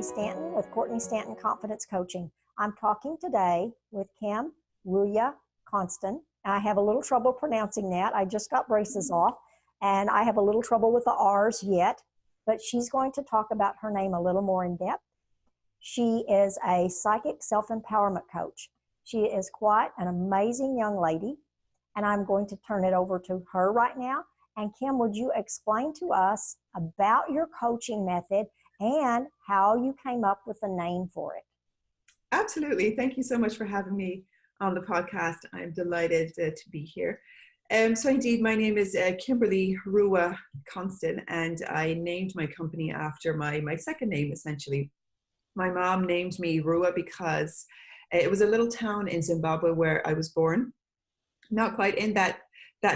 Courtney Stanton with Courtney Stanton Confidence Coaching. I'm talking today with Kim Ruya Constant. I have a little trouble pronouncing that. I just got braces off, and I have a little trouble with the R's yet, but she's going to talk about her name a little more in depth. She is a psychic self-empowerment coach. She is quite an amazing young lady, and I'm going to turn it over to her right now. And Kim, would you explain to us about your coaching method and how you came up with the name for it? Absolutely. Thank you so much for having me on the podcast. I'm delighted to be here. So indeed, my name is Kimberly Rua Constant, and I named my company after my second name, essentially. My mom named me Rua because it was a little town in Zimbabwe where I was born. Not quite in that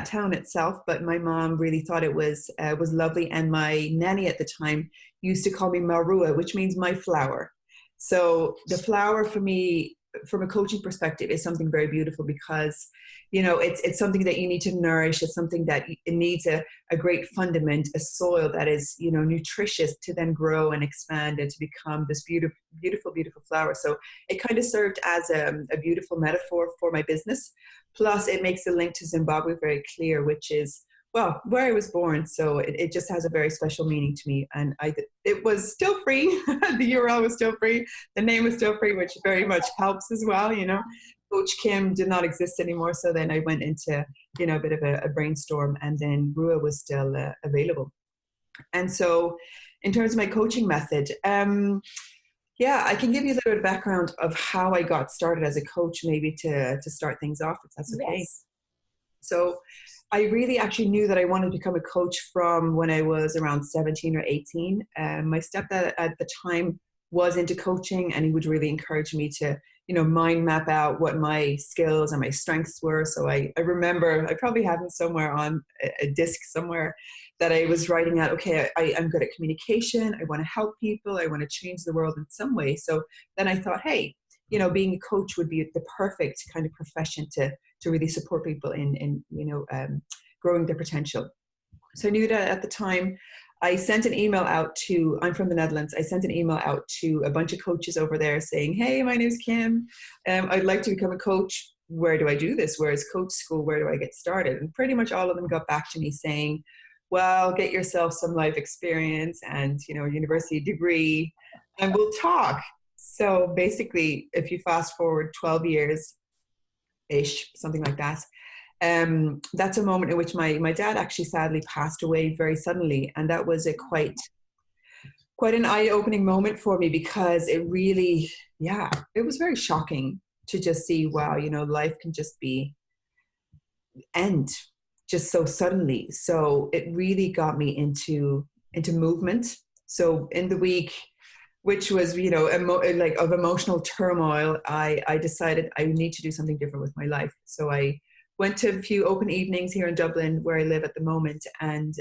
town itself, but my mom really thought it was lovely, and my nanny at the time used to call me Marua, which means my flower. So the flower for me, from a coaching perspective, is something very beautiful because, you know, it's something that you need to nourish. It's something that it needs a great fundament, a soil that is, you know, nutritious to then grow and expand and to become this beautiful, beautiful, beautiful flower. So it kind of served as a beautiful metaphor for my business. Plus, it makes the link to Zimbabwe very clear, which is, well, where I was born. So it just has a very special meaning to me. And it was still free. The URL was still free. The name was still free, which very much helps as well. You know, Coach Kim did not exist anymore. So then I went into, you know, a bit of a brainstorm, and then Rua was still available. And so in terms of my coaching method, yeah, I can give you a little bit of background of how I got started as a coach, maybe to start things off, if that's okay. Yes. So I really actually knew that I wanted to become a coach from when I was around 17 or 18. My stepdad at the time was into coaching, and he would really encourage me to, you know, mind map out what my skills and my strengths were. So I remember, I probably have it somewhere on a disc somewhere, that I was writing out, okay, I'm good at communication. I want to help people. I want to change the world in some way. So then I thought, hey, you know, being a coach would be the perfect kind of profession to really support people in you know, growing their potential. So I knew that at the time. I sent an email out to, I'm from the Netherlands, I sent an email out to a bunch of coaches over there saying, hey, my name's Kim. I'd like to become a coach. Where do I do this? Where is coach school? Where do I get started? And pretty much all of them got back to me saying, well, get yourself some life experience and, you know, a university degree, and we'll talk. So basically, if you fast forward 12 years-ish, something like that, that's a moment in which my dad actually sadly passed away very suddenly. And that was a quite an eye-opening moment for me, because it really, yeah, it was very shocking to just see, wow, you know, life can just end just so suddenly. So it really got me into movement. So in the week, which was, you know, like of emotional turmoil, I decided I need to do something different with my life. So I went to a few open evenings here in Dublin, where I live at the moment. And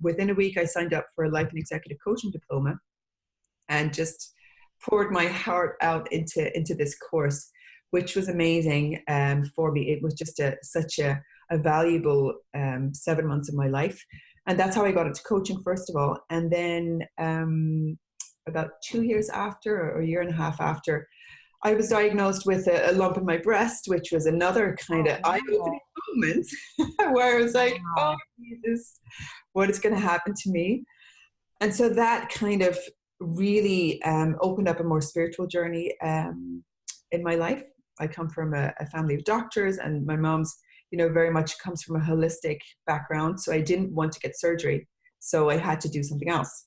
within a week, I signed up for a life and executive coaching diploma, and just poured my heart out into this course, which was amazing for me. It was just such a valuable 7 months of my life. And that's how I got into coaching, first of all. And then about 2 years after, or a year and a half after, I was diagnosed with a lump in my breast, which was another kind of eye-opening moment where I was like, oh, Jesus, what is going to happen to me? And so that kind of really opened up a more spiritual journey in my life. I come from a family of doctors, and my mom's, you know, very much comes from a holistic background. So I didn't want to get surgery. So I had to do something else.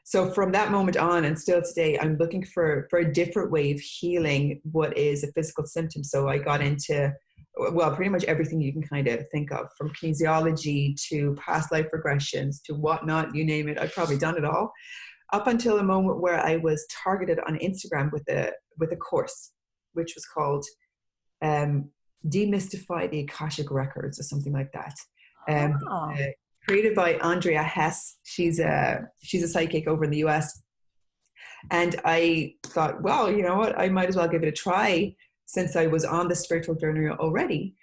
So from that moment on, and still today, I'm looking for a different way of healing what is a physical symptom. So I got into, well, pretty much everything you can kind of think of, from kinesiology to past life regressions to whatnot, you name it. I've probably done it all, up until a moment where I was targeted on Instagram with a course, which was called Demystify the Akashic Records, or something like that. Created by Andrea Hess. She's a psychic over in the US. And I thought, well, you know what, I might as well give it a try, since I was on the spiritual journey already.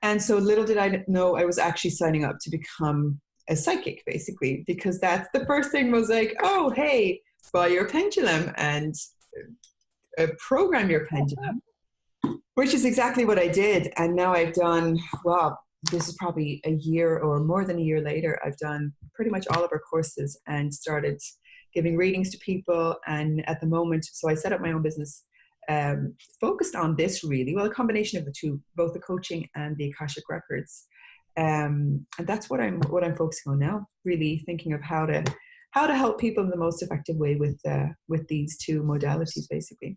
And so little did I know I was actually signing up to become a psychic, basically, because that's the first thing was like, oh, hey, buy your pendulum and program your pendulum, which is exactly what I did. And now I've done, well, this is probably a year or more than a year later, I've done pretty much all of our courses and started giving readings to people. And at the moment, so I set up my own business, focused on this really, well, a combination of the two, both the coaching and the Akashic Records. And that's what I'm focusing on now, really thinking of how to help people in the most effective way with these two modalities, basically.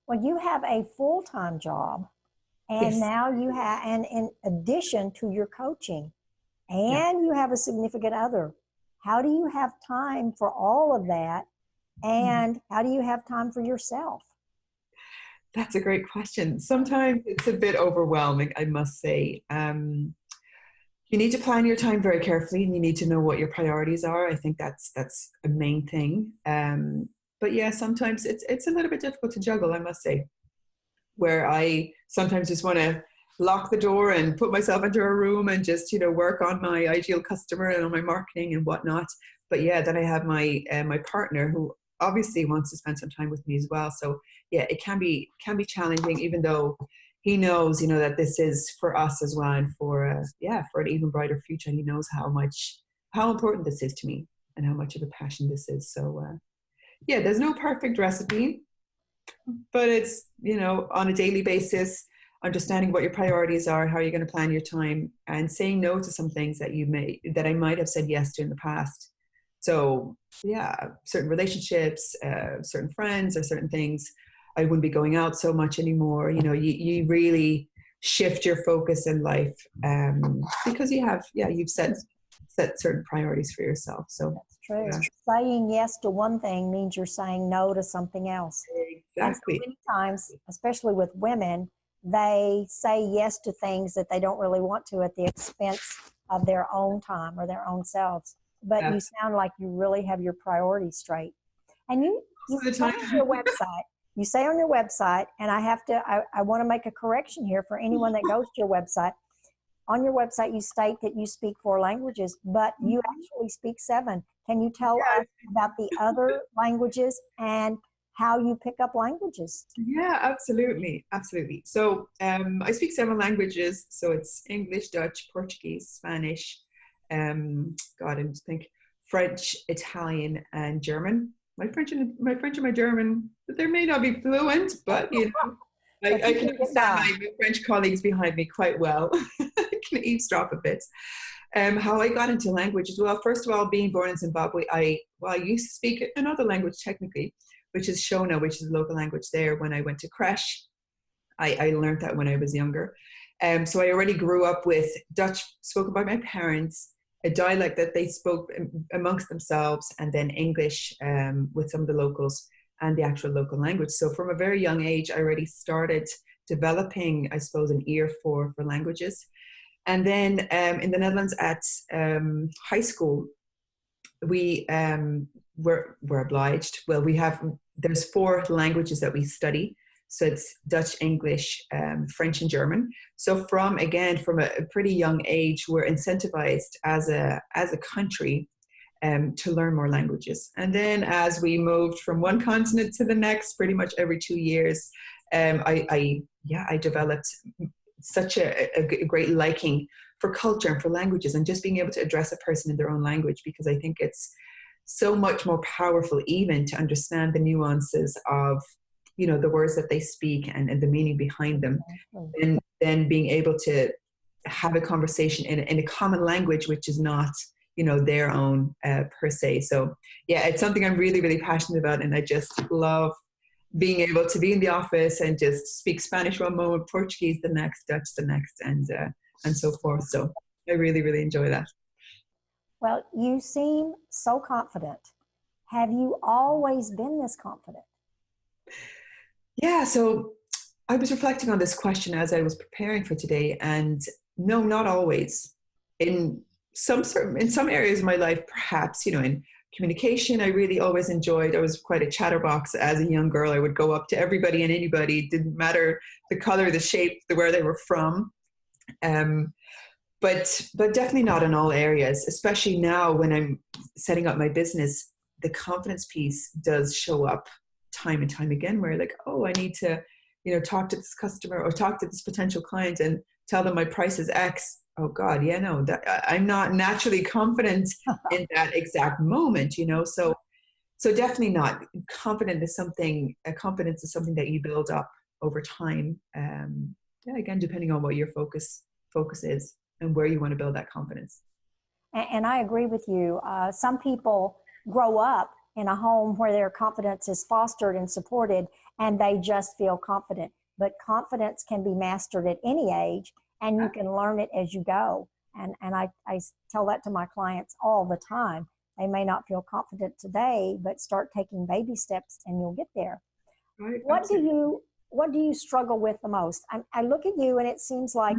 Well, you have a full-time job, and Yes. now you have, and in addition to your coaching, and you have a significant other. How do you have time for all of that? And how do you have time for yourself? That's a great question. Sometimes it's a bit overwhelming, I must say. You need to plan your time very carefully, and you need to know what your priorities are. I think that's a main thing. But yeah, sometimes it's a little bit difficult to juggle, I must say, where I sometimes just want to lock the door and put myself into a room and just, work on my ideal customer and on my marketing and whatnot. But yeah, then I have my partner who obviously wants to spend some time with me as well. So yeah, it can be challenging, even though he knows, that this is for us as well, and for an even brighter future. He knows how important this is to me and how much of a passion this is. So yeah, there's no perfect recipe, but it's, on a daily basis, understanding what your priorities are, how you're going to plan your time, and saying no to some things that I might have said yes to in the past. So yeah, certain relationships, certain friends, or certain things, I wouldn't be going out so much anymore. You really shift your focus in life, because you've set certain priorities for yourself. So that's true. Yeah. Saying yes to one thing means you're saying no to something else. Exactly. And so many times, especially with women, they say yes to things that they don't really want to at the expense of their own time or their own selves. But you sound like you really have your priorities straight. And you say on your website, and I want to make a correction here for anyone that goes to your website. On your website, you state that you speak 4 languages, but you actually speak 7. Can you tell us about the other languages and how you pick up languages? Yeah, absolutely. So I speak 7 languages. So it's English, Dutch, Portuguese, Spanish, French, Italian, and German. My French and my German, they may not be fluent, but I can understand my French colleagues behind me quite well. I can eavesdrop a bit. How I got into languages, well, first of all, being born in Zimbabwe, I used to speak another language technically, which is Shona, which is the local language there. When I went to creche, I learned that when I was younger. So I already grew up with Dutch spoken by my parents, a dialect that they spoke amongst themselves, and then English with some of the locals, and the actual local language. So from a very young age, I already started developing, I suppose, an ear for languages. And then in the Netherlands at high school, we were obliged, well, there's 4 languages that we study. So it's Dutch, English, French, and German. So from a pretty young age, we're incentivized as a country to learn more languages. And then as we moved from one continent to the next, pretty much every 2 years, I developed such a great liking for culture and for languages, and just being able to address a person in their own language, because I think it's so much more powerful even to understand the nuances of the words that they speak and the meaning behind them, and then being able to have a conversation in a common language which is not their own per se. So yeah, it's something I'm really, really passionate about, and I just love being able to be in the office and just speak Spanish one moment, Portuguese the next, Dutch the next, and so forth. So I really, really enjoy that. Well, you seem so confident. Have you always been this confident? Yeah, so I was reflecting on this question as I was preparing for today, and no, not always. In some areas of my life, perhaps, in communication, I really always enjoyed. I was quite a chatterbox as a young girl. I would go up to everybody and anybody. It didn't matter the color, the shape, where they were from. But definitely not in all areas, especially now when I'm setting up my business. the confidence piece does show up time and time again, where like, oh, I need to, talk to this customer or talk to this potential client and tell them my price is X. Oh God, yeah, no, I'm not naturally confident in that exact moment, So definitely not. Confidence is something that you build up over time. Yeah, again, depending on what your focus is and where you want to build that confidence. And I agree with you. Some people grow up in a home where their confidence is fostered and supported, and they just feel confident. But confidence can be mastered at any age, and you can learn it as you go. And I tell that to my clients all the time. They may not feel confident today, but start taking baby steps and you'll get there. Right. What do you struggle with the most? I look at you and it seems like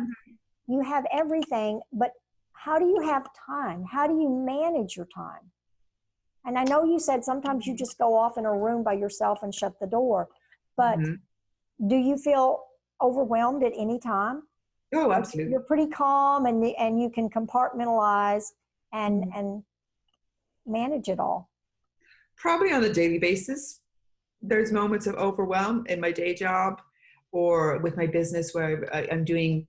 you have everything, but how do you have time? How do you manage your time? And I know you said sometimes you just go off in a room by yourself and shut the door, but do you feel overwhelmed at any time? Oh, absolutely. You're pretty calm and you can compartmentalize and manage it all. Probably on a daily basis. There's moments of overwhelm in my day job or with my business where I'm doing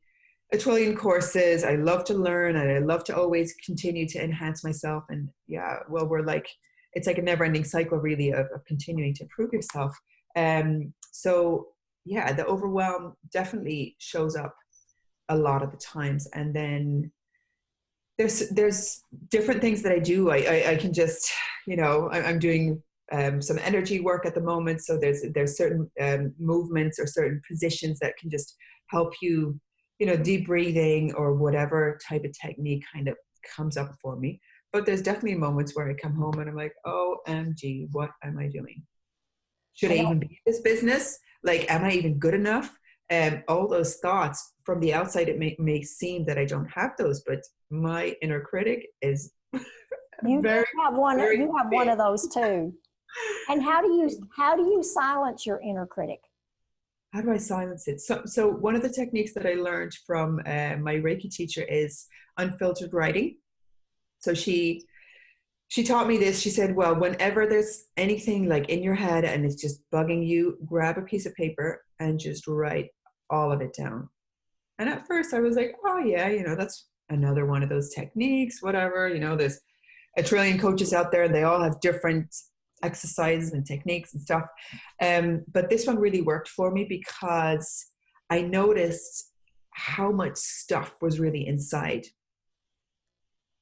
a trillion courses. I love to learn and I love to always continue to enhance myself. And yeah, well, it's like a never ending cycle really of continuing to improve yourself. So yeah, the overwhelm definitely shows up a lot of the times. And then there's different things that I do. I can just, I'm doing some energy work at the moment. So there's certain movements or certain positions that can just help you, deep breathing or whatever type of technique kind of comes up for me. But there's definitely moments where I come home and I'm like, OMG, what am I doing? Should I even be in this business? Like, am I even good enough? All those thoughts from the outside, it may seem that I don't have those, but my inner critic is you have one of those too. And how do you silence your inner critic? How do I silence it? So one of the techniques that I learned from my Reiki teacher is unfiltered writing. So she taught me this. She said, well, whenever there's anything like in your head and it's just bugging you, grab a piece of paper and just write all of it down. And at first I was like, oh yeah, that's another one of those techniques, whatever, there's a trillion coaches out there and they all have different exercises and techniques and stuff. But this one really worked for me because I noticed how much stuff was really inside.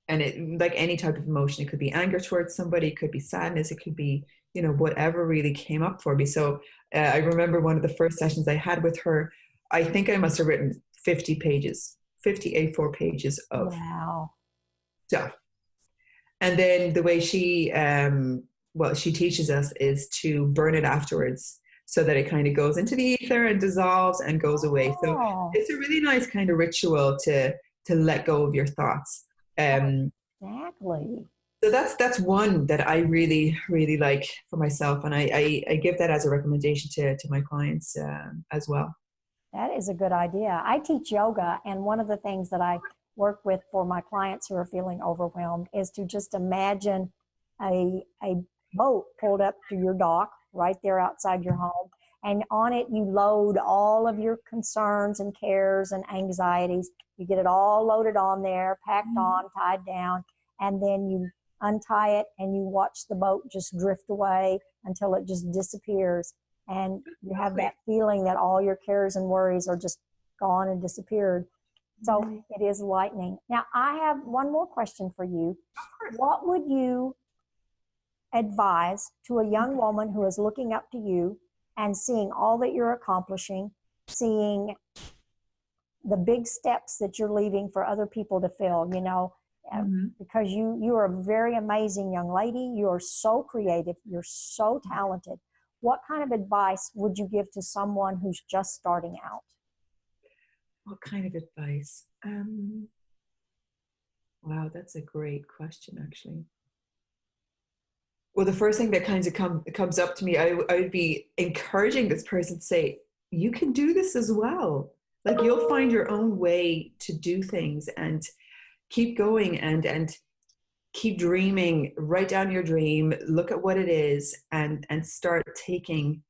And it, like any type of emotion, it could be anger towards somebody, it could be sadness, it could be, whatever really came up for me. So I remember one of the first sessions I had with her, I think I must have written 50 A4 pages of stuff. And then the way she teaches us is to burn it afterwards so that it kind of goes into the ether and dissolves and goes away. So it's a really nice kind of ritual to let go of your thoughts. Exactly. So that's one that I really, really like for myself. And I give that as a recommendation to my clients as well. That is a good idea. I teach yoga, and one of the things that I work with for my clients who are feeling overwhelmed is to just imagine a boat pulled up to your dock right there outside your home. And on it, you load all of your concerns and cares and anxieties. You get it all loaded on there, packed on, tied down, and then you untie it and you watch the boat just drift away until it just disappears. And you have that feeling that all your cares and worries are just gone and disappeared. So it is lightning. Now, I have one more question for you. What would you advise to a young woman who is looking up to you and seeing all that you're accomplishing, seeing the big steps that you're leaving for other people to fill, because you are a very amazing young lady. You are so creative. You're so talented. What kind of advice would you give to someone who's just starting out? What kind of advice? Wow, that's a great question, actually. Well, the first thing that kind of comes up to me, I would be encouraging this person to say, you can do this as well. Like, you'll find your own way to do things and keep going. And keep dreaming, write down your dream, look at what it is, and start taking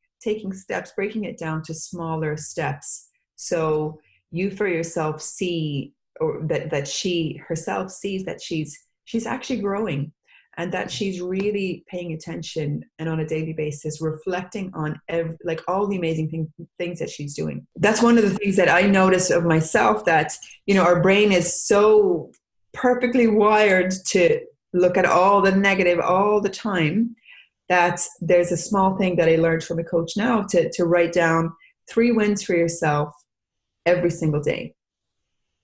steps, breaking it down to smaller steps. So you for yourself see, or that she herself sees that she's actually growing, and that she's really paying attention and on a daily basis reflecting on like all the amazing things that she's doing. That's one of the things that I noticed of myself, that, you know, our brain is so perfectly wired to look at all the negative all the time, that there's a small thing that I learned from a coach now, to write down 3 wins for yourself every single day.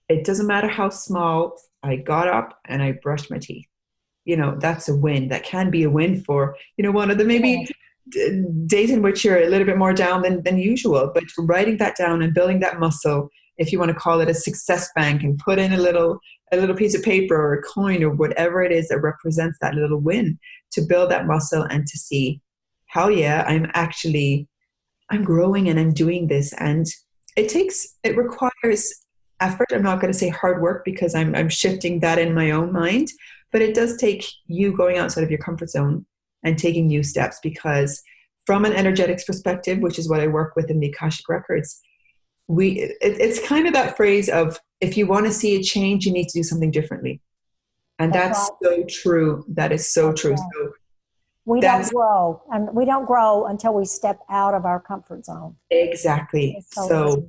It doesn't matter how small. I got up and I brushed my teeth. You know, that's a win. That can be a win for, you know, one of the maybe days in which you're a little bit more down than usual. But writing that down and building that muscle, if you want to call it a success bank, and put in a little piece of paper or a coin or whatever it is that represents that little win, to build that muscle and to see how, yeah, I'm growing and I'm doing this. And it requires effort. I'm not going to say hard work, because I'm shifting that in my own mind, but it does take you going outside of your comfort zone and taking new steps, because from an energetics perspective, which is what I work with in the Akashic Records, it's kind of that phrase of, if you want to see a change, you need to do something differently. And that's so true. That is so true. So we don't grow, and we don't grow until we step out of our comfort zone. Exactly. So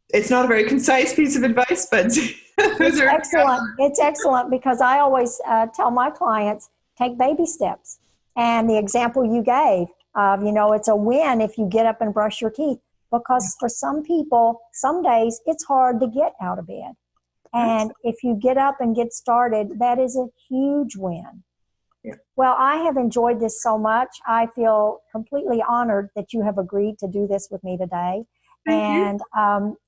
it's not a very concise piece of advice, but it's excellent. It's excellent, because I always tell my clients, take baby steps. And the example you gave of, you know, it's a win if you get up and brush your teeth, because for some people, some days it's hard to get out of bed. And if you get up and get started, that is a huge win. Yeah. Well, I have enjoyed this so much. I feel completely honored that you have agreed to do this with me today. And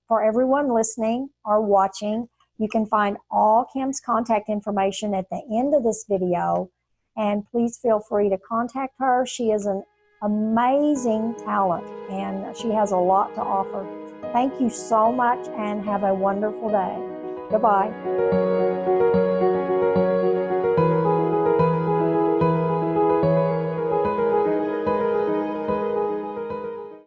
for everyone listening or watching, you can find all Kim's contact information at the end of this video. And please feel free to contact her. She is an amazing talent, and she has a lot to offer. Thank you so much, and have a wonderful day. Goodbye.